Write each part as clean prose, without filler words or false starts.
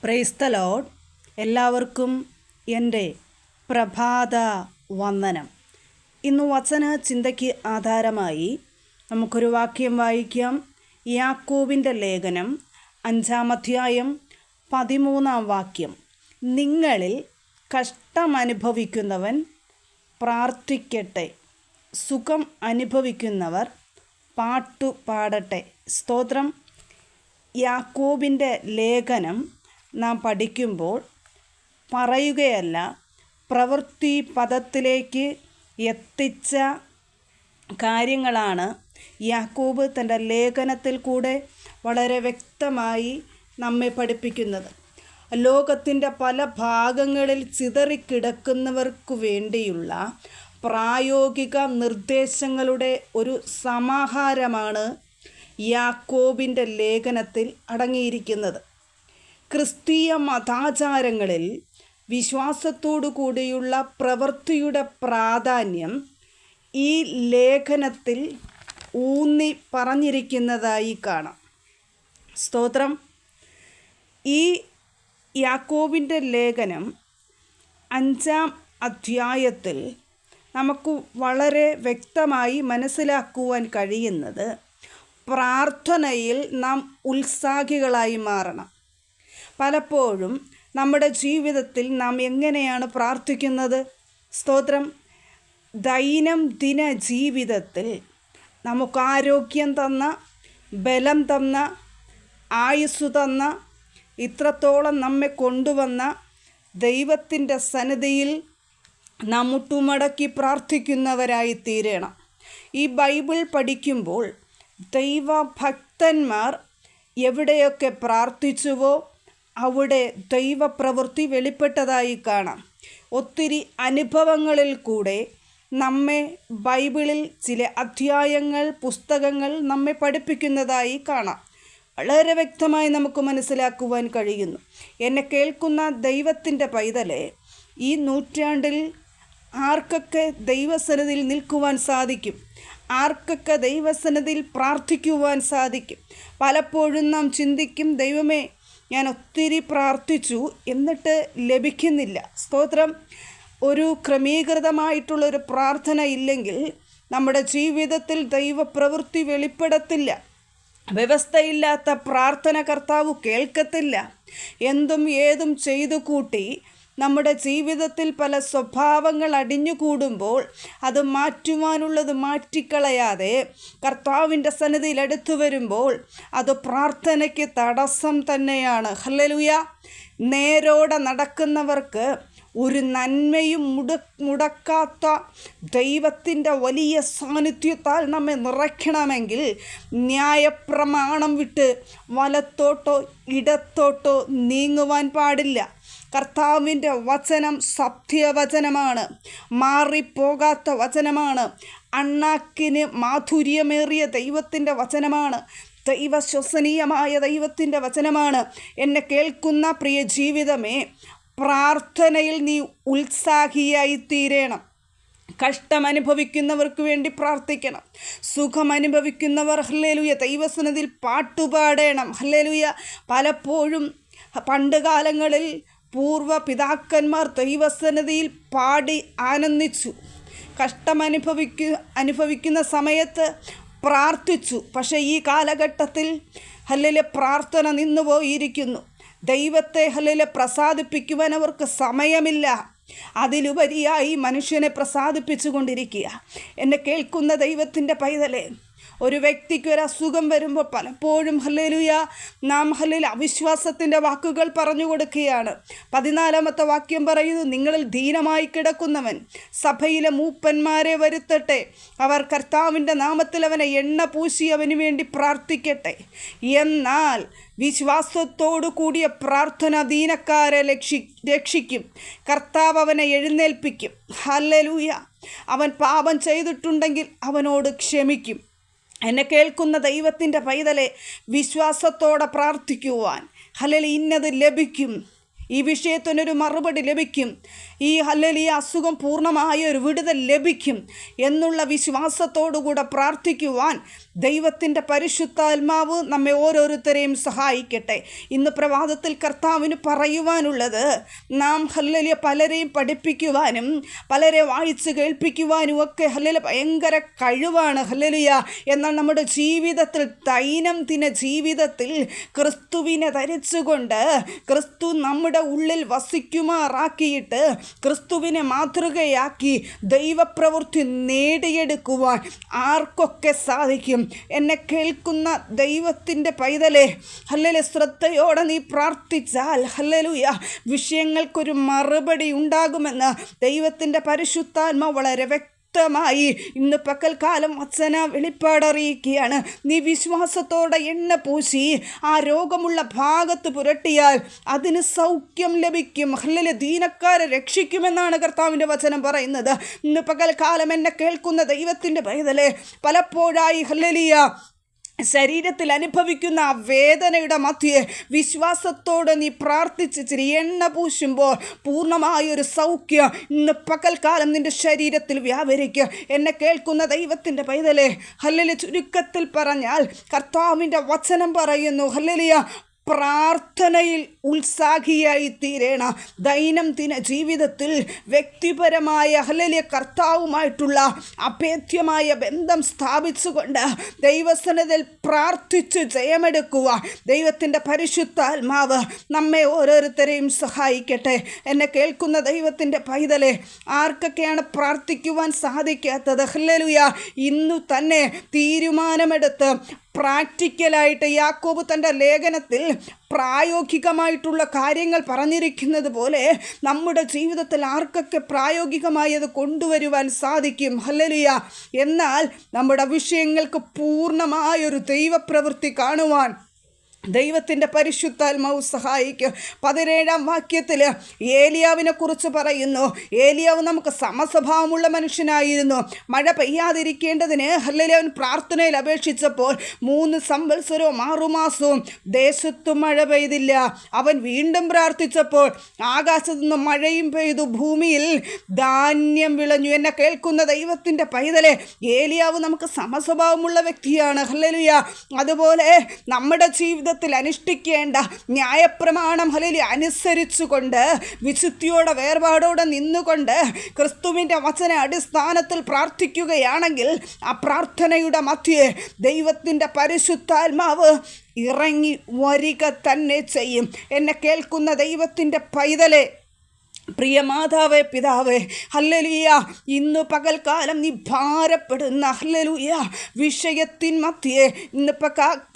Praise the Lord. എല്ലാവർക്കും എൻ്റെ പ്രഭാത വന്ദനം. ഇന്ന് വചന ചിന്തയ്ക്ക് ആധാരമായി നമുക്കൊരു വാക്യം വായിക്കാം. യാക്കോബിൻ്റെ ലേഖനം 5-ാം അധ്യായം 13-ാം വാക്യം. നിങ്ങളിൽ കഷ്ടമനുഭവിക്കുന്നവൻ പ്രാർത്ഥിക്കട്ടെ, സുഖം അനുഭവിക്കുന്നവർ പാട്ടുപാടട്ടെ. സ്തോത്രം. യാക്കോബിൻ്റെ ലേഖനം നാം പഠിക്കുമ്പോൾ പറയുകയല്ല, പ്രവൃത്തി പദത്തിലേക്ക് എത്തിച്ച കാര്യങ്ങളാണ് യാക്കോബ് തൻ്റെ ലേഖനത്തിൽ കൂടെ വളരെ വ്യക്തമായി നമ്മെ പഠിപ്പിക്കുന്നത്. ലോകത്തിൻ്റെ പല ഭാഗങ്ങളിൽ ചിതറിക്കിടക്കുന്നവർക്കു വേണ്ടിയുള്ള പ്രായോഗിക നിർദ്ദേശങ്ങളുടെ ഒരു സമാഹാരമാണ് യാക്കോബിൻ്റെ ലേഖനത്തിൽ അടങ്ങിയിരിക്കുന്നത്. ക്രിസ്തീയ മതാചാരങ്ങളിൽ വിശ്വാസത്തോടു കൂടിയുള്ള പ്രവൃത്തിയുടെ പ്രാധാന്യം ഈ ലേഖനത്തിൽ ഊന്നി പറഞ്ഞിരിക്കുന്നതായി കാണാം. സ്തോത്രം. ഈ യാക്കോബിൻ്റെ ലേഖനം 5-ാം അധ്യായത്തിൽ നമുക്ക് വളരെ വ്യക്തമായി മനസ്സിലാക്കുവാൻ കഴിയുന്നത്, പ്രാർത്ഥനയിൽ നാം ഉത്സാഹികളായി മാറണം. പലപ്പോഴും നമ്മുടെ ജീവിതത്തിൽ നാം എങ്ങനെയാണ് പ്രാർത്ഥിക്കുന്നത്? സ്തോത്രം. ദൈനംദിന ജീവിതത്തിൽ നമുക്ക് ആരോഗ്യം തന്ന, ബലം തന്ന, ആയുസ്സു തന്ന, ഇത്രത്തോളം നമ്മെ കൊണ്ടുവന്ന ദൈവത്തിൻ്റെ സന്നിധിയിൽ നാം മുട്ടുമടക്കി പ്രാർത്ഥിക്കുന്നവരായി തീരണം. ഈ ബൈബിൾ പഠിക്കുമ്പോൾ ദൈവഭക്തന്മാർ എവിടെയൊക്കെ പ്രാർത്ഥിച്ചുവോ അവിടെ ദൈവപ്രവൃത്തി വെളിപ്പെട്ടതായി കാണാം. ഒത്തിരി അനുഭവങ്ങളിൽ കൂടെ നമ്മെ ബൈബിളിൽ ചില അധ്യായങ്ങൾ, പുസ്തകങ്ങൾ നമ്മെ പഠിപ്പിക്കുന്നതായി കാണാം. വളരെ വ്യക്തമായി നമുക്ക് മനസ്സിലാക്കുവാൻ കഴിയുന്നു. എന്നെ കേൾക്കുന്ന ദൈവത്തിൻ്റെ പൈതലെ, ഈ നൂറ്റാണ്ടിൽ ആർക്കൊക്കെ ദൈവസന്നിധിയിൽ നിൽക്കുവാൻ സാധിക്കും? ആർക്കൊക്കെ ദൈവസന്നിധിയിൽ പ്രാർത്ഥിക്കുവാൻ സാധിക്കും? പലപ്പോഴും നാം ചിന്തിക്കും, ദൈവമേ, ഞാൻ ഒത്തിരി പ്രാർത്ഥിച്ചു, എന്നിട്ട് ലഭിക്കുന്നില്ല. സ്തോത്രം. ഒരു ക്രമീകൃതമായിട്ടുള്ളൊരു പ്രാർത്ഥന ഇല്ലെങ്കിൽ നമ്മുടെ ജീവിതത്തിൽ ദൈവപ്രവൃത്തി വെളിപ്പെടത്തില്ല. വ്യവസ്ഥയില്ലാത്ത പ്രാർത്ഥന കർത്താവ് കേൾക്കത്തില്ല. എന്തും ഏതും ചെയ്തു കൂട്ടി നമ്മുടെ ജീവിതത്തിൽ പല സ്വഭാവങ്ങൾ അടിഞ്ഞുകൂടുമ്പോൾ അത് മാറ്റുവാനുള്ളത് മാറ്റിക്കളയാതെ കർത്താവിൻ്റെ സന്നിധിയിൽ അടുത്തു വരുമ്പോൾ അത് പ്രാർത്ഥനയ്ക്ക് തടസ്സം തന്നെയാണ്. ഹല്ലേലൂയ. നേരോടെ നടക്കുന്നവർക്ക് ഒരു നന്മയും മുടക്കാത്ത ദൈവത്തിൻ്റെ വലിയ സാന്നിധ്യത്താൽ നമ്മെ നിറയ്ക്കണമെങ്കിൽ ന്യായപ്രമാണം വിട്ട് വലത്തോട്ടോ ഇടത്തോട്ടോ നീങ്ങുവാൻ പാടില്ല. കർത്താവിൻ്റെ വചനം സത്യവചനമാണ്, മാറിപ്പോകാത്ത വചനമാണ്, അണ്ണാക്കിന് മാധുര്യമേറിയ ദൈവത്തിൻ്റെ വചനമാണ്, ദൈവശ്വസനീയമായ ദൈവത്തിൻ്റെ വചനമാണ്. എന്നെ കേൾക്കുന്ന പ്രിയ ജീവിതമേ, പ്രാർത്ഥനയിൽ നീ ഉത്സാഹിയായി തീരണം. കഷ്ടമനുഭവിക്കുന്നവർക്ക് വേണ്ടി പ്രാർത്ഥിക്കണം. സുഖമനുഭവിക്കുന്നവർ ഹല്ലേലൂയ ദൈവസന്നിധിയിൽ പാട്ടുപാടണം. ഹല്ലേലൂയ. പലപ്പോഴും പണ്ട് കാലങ്ങളിൽ പൂർവ്വ പിതാക്കന്മാർ ദൈവസന്നിധിയിൽ പാടി ആനന്ദിച്ചു. അനുഭവിക്കുന്ന സമയത്ത് പ്രാർത്ഥിച്ചു. പക്ഷേ ഈ കാലഘട്ടത്തിൽ ഹല്ലേലൂയ പ്രാർത്ഥന നിന്നുപോയിരിക്കുന്നു. ദൈവത്തെ ഹല്ലേലൂയ പ്രസാദിപ്പിക്കുവാൻ അവർക്ക് സമയമില്ല. അതിലുപരിയായി മനുഷ്യനെ പ്രസാദിപ്പിച്ചു കൊണ്ടിരിക്കുക. എന്നെ കേൾക്കുന്ന ദൈവത്തിൻ്റെ പൈതലെ, ഒരു വ്യക്തിക്ക് ഒരു അസുഖം വരുമ്പോൾ പലപ്പോഴും ഹല്ലേലൂയ നാം ഹല്ലേലൂയ അവിശ്വാസത്തിൻ്റെ വാക്കുകൾ പറഞ്ഞു കൊടുക്കുകയാണ്. 14-ാമത്തെ വാക്യം പറയുന്നു, നിങ്ങളിൽ ദീനമായി കിടക്കുന്നവൻ സഭയിലെ മൂപ്പന്മാരെ വരുത്തട്ടെ, അവർ കർത്താവിൻ്റെ നാമത്തിൽ അവനെ എണ്ണ പൂശി അവന് വേണ്ടി പ്രാർത്ഥിക്കട്ടെ. എന്നാൽ വിശ്വാസത്തോടു കൂടിയ പ്രാർത്ഥന ദീനക്കാരെ രക്ഷിക്കും. കർത്താവ് അവനെ എഴുന്നേൽപ്പിക്കും. ഹല്ലേലൂയ. അവൻ പാപം ചെയ്തിട്ടുണ്ടെങ്കിൽ അവനോട് ക്ഷമിക്കും. എന്നെ കേൾക്കുന്ന ദൈവത്തിൻ്റെ പൈതലെ, വിശ്വാസത്തോടെ പ്രാർത്ഥിക്കുവാൻ ഹല്ലേലൂയ ഇന്നത് ലഭിക്കും, ഈ വിഷയത്തിനൊരു മറുപടി ലഭിക്കും, ഈ ഹല്ലേലൂയ അസുഖം പൂർണ്ണമായ ഒരു വിടുതൽ ലഭിക്കും എന്നുള്ള വിശ്വാസത്തോടുകൂടെ പ്രാർത്ഥിക്കുവാൻ ദൈവത്തിൻ്റെ പരിശുദ്ധാത്മാവ് നമ്മെ ഓരോരുത്തരെയും സഹായിക്കട്ടെ. ഇന്ന് പ്രഭാതത്തിൽ കർത്താവിന് പറയുവാനുള്ളത്, നാം ഹല്ലേലൂയ പലരെയും പഠിപ്പിക്കുവാനും പലരെ വായിച്ച് കേൾപ്പിക്കുവാനും ഒക്കെ ഹല്ലേലൂയ ഭയങ്കര കഴിവാണ് ഹല്ലേലൂയ. എന്നാൽ നമ്മുടെ ജീവിതത്തിൽ, ദൈനംദിന ജീവിതത്തിൽ ക്രിസ്തുവിനെ ധരിച്ചുകൊണ്ട് ക്രിസ്തു നമ്മുടെ ഉള്ളിൽ വസിക്കുമാറാക്കിയിട്ട് ക്രിസ്തുവിനെ മാതൃകയാക്കി ദൈവപ്രവൃത്തി നേടിയെടുക്കുവാൻ ആർക്കൊക്കെ സാധിക്കും? എന്നെ കേൾക്കുന്ന ദൈവത്തിൻ്റെ പൈതലേ, ഹല്ലേലൂയ ശ്രദ്ധയോടെ നീ പ്രാർത്ഥിച്ചാൽ ഹല്ലേലൂയ വിഷയങ്ങൾക്കൊരു മറുപടി ഉണ്ടാകുമെന്ന് ദൈവത്തിൻ്റെ പരിശുദ്ധാത്മാവ് വളരെ വ്യക്തമായി ഇന്ന് പകൽക്കാലം വചന വെളിപ്പാടറിയിക്കുകയാണ്. നീ വിശ്വാസത്തോടെ എണ്ണ പൂശി ആ രോഗമുള്ള ഭാഗത്ത് പുരട്ടിയാൽ അതിന് സൗഖ്യം ലഭിക്കും. ഹല്ലേലൂയ ദീനക്കാരെ രക്ഷിക്കുമെന്നാണ് കർത്താവിൻ്റെ വചനം പറയുന്നത്. ഇന്ന് പകൽക്കാലം എന്നെ കേൾക്കുന്ന ദൈവത്തിൻ്റെ പൈതലേ, പലപ്പോഴായി ഹല്ലേലൂയ ശരീരത്തിൽ അനുഭവിക്കുന്ന ആ വേദനയുടെ മധ്യേ വിശ്വാസത്തോടെ നീ പ്രാർത്ഥിച്ചിരി എണ്ണ പൂശുമ്പോൾ പൂർണ്ണമായൊരു സൗഖ്യം ഇന്ന് പകൽക്കാലം നിൻ്റെ ശരീരത്തിൽ വ്യാപരിക്കുക. എന്നെ കേൾക്കുന്ന ദൈവത്തിൻ്റെ പൈതലേ, ഹല്ലേലൂയ ചുരുക്കത്തിൽ പറഞ്ഞാൽ കർത്താവിൻ്റെ വചനം പറയുന്നു, ഹല്ലേലൂയ പ്രാർത്ഥനയിൽ ഉത്സാഹിയായി തീരണം. ദൈനംദിന ജീവിതത്തിൽ വ്യക്തിപരമായ ഹല്ലേലൂയ കർത്താവുമായിട്ടുള്ള അഭേദ്യമായ ബന്ധം സ്ഥാപിച്ചുകൊണ്ട് ദൈവസന്നിധിയിൽ പ്രാർത്ഥിച്ച് ജയമെടുക്കുക. ദൈവത്തിൻ്റെ പരിശുദ്ധാത്മാവ് നമ്മെ ഓരോരുത്തരെയും സഹായിക്കട്ടെ. എന്നെ കേൾക്കുന്ന ദൈവത്തിൻ്റെ പൈതലേ, ആർക്കൊക്കെയാണ് പ്രാർത്ഥിക്കുവാൻ സാധിക്കാത്തത്? ഹല്ലേലൂയ ഇന്നു തന്നെ തീരുമാനമെടുത്ത് പ്രാക്ടിക്കലായിട്ട് യാക്കോബ് തൻ്റെ ലേഖനത്തിൽ പ്രായോഗികമായിട്ടുള്ള കാര്യങ്ങൾ പറഞ്ഞിരിക്കുന്നത് പോലെ നമ്മുടെ ജീവിതത്തിൽ ആർക്കൊക്കെ പ്രായോഗികമായത് കൊണ്ടുവരുവാൻ സാധിക്കും? ഹല്ലേലൂയ. എന്നാൽ നമ്മുടെ വിഷയങ്ങൾക്ക് പൂർണ്ണമായൊരു ദൈവപ്രവൃത്തി കാണുവാൻ ദൈവത്തിൻ്റെ പരിശുദ്ധാത്മാവ് സഹായിക്കും. 17-ാം വാക്യത്തിൽ ഏലിയാവിനെ കുറിച്ച് പറയുന്നു. ഏലിയാവ് നമുക്ക് സമസ്വഭാവമുള്ള മനുഷ്യനായിരുന്നു. മഴ പെയ്യാതിരിക്കേണ്ടതിന് ഹല്ലേലൂയ അവൻ പ്രാർത്ഥനയിൽ അപേക്ഷിച്ചപ്പോൾ 3 സംവത്സരവും 6 മാസവും ദേശത്തു മഴ പെയ്തില്ല. അവൻ വീണ്ടും പ്രാർത്ഥിച്ചപ്പോൾ ആകാശത്തു നിന്ന് മഴയും പെയ്തു, ഭൂമിയിൽ ധാന്യം വിളഞ്ഞു. എന്നെ കേൾക്കുന്ന ദൈവത്തിൻ്റെ പൈതലേ, ഏലിയാവ് നമുക്ക് സമസ്വഭാവമുള്ള വ്യക്തിയാണ്. ഹല്ലേലൂയ. അതുപോലെ നമ്മുടെ ജീവിതത്തിൽ അനുഷ്ഠിക്കേണ്ട ന്യായപ്രമാണം ഹല്ലേലൂയ അനുസരിച്ചുകൊണ്ട് വിശുദ്ധിയോടെ വേർപാടോടെ നിന്നുകൊണ്ട് ക്രിസ്തുവിൻ്റെ വചന അടിസ്ഥാനത്തിൽ പ്രാർത്ഥിക്കുകയാണെങ്കിൽ ആ പ്രാർത്ഥനയുടെ മധ്യേ ദൈവത്തിൻ്റെ പരിശുദ്ധാത്മാവ് ഇറങ്ങി വരിക തന്നെ ചെയ്യും. എന്നെ കേൾക്കുന്ന ദൈവത്തിൻ്റെ പൈതലേ, പ്രിയ മാതാവേ, പിതാവേ, ഹല്ലേലൂയ ഇന്ന് പകൽക്കാലം നീ ഭാരപ്പെടുന്ന ഹല്ലേലൂയ വിഷയത്തിൻ മധ്യേ ഇന്ന്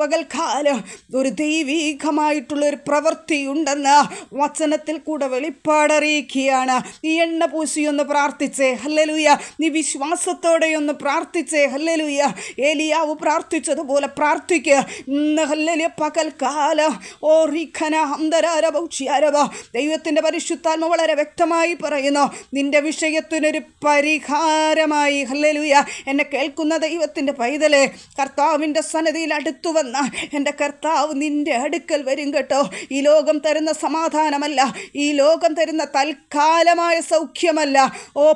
പകൽക്കാലം ഒരു ദൈവീകമായിട്ടുള്ളൊരു പ്രവൃത്തിയുണ്ടെന്ന് വചനത്തിൽ കൂടെ വെളിപ്പാടറിയിക്കുകയാണ്. നീ എണ്ണ പൂശിയൊന്ന് പ്രാർത്ഥിച്ചേ. ഹല്ലേലൂയ. നീ വിശ്വാസത്തോടെയൊന്ന് പ്രാർത്ഥിച്ചേ. ഹല്ലേലൂയ. ഏലിയാവ് പ്രാർത്ഥിച്ചതുപോലെ പ്രാർത്ഥിക്കുക. ഇന്ന് ഹല്ലേലൂയ പകൽക്കാലം ദൈവത്തിൻ്റെ പരിശുദ്ധാത്മ വളരെ വ്യക്തമായി പറയുന്നു, നിന്റെ വിഷയത്തിനൊരു പരിഹാരമായി ഹല്ലേലൂയ. എന്നെ കേൾക്കുന്ന ദൈവത്തിൻ്റെ പൈതലേ, കർത്താവിൻ്റെ സന്നിധിയിൽ അടുത്തു വന്ന എൻ്റെ കർത്താവ് നിൻ്റെ അടുക്കൽ വരും കേട്ടോ. ഈ ലോകം തരുന്ന സമാധാനമല്ല, ഈ ലോകം തരുന്ന തൽക്കാലമായ സൗഖ്യമല്ല,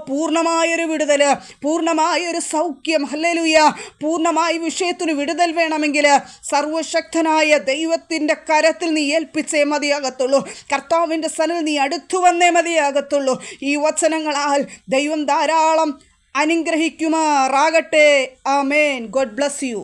പൂർണ്ണമായൊരു വിടുതൽ, പൂർണ്ണമായൊരു സൗഖ്യം. ഹല്ലേലൂയ. പൂർണ്ണമായ വിഷയത്തിന് വിടുതൽ വേണമെങ്കിൽ സർവശക്തനായ ദൈവത്തിൻ്റെ കരത്തിൽ നീ ഏൽപ്പിച്ചേ മതിയാകത്തുള്ളൂ. കർത്താവിൻ്റെ സന്നിധിയിൽ നീ അടുത്തു വന്നേ മതിയാകത്തുള്ളൂ. ഈ വചനങ്ങളാൽ ദൈവം ധാരാളം അനുഗ്രഹിക്കുമാറാകട്ടെ. ആമേൻ. God bless U.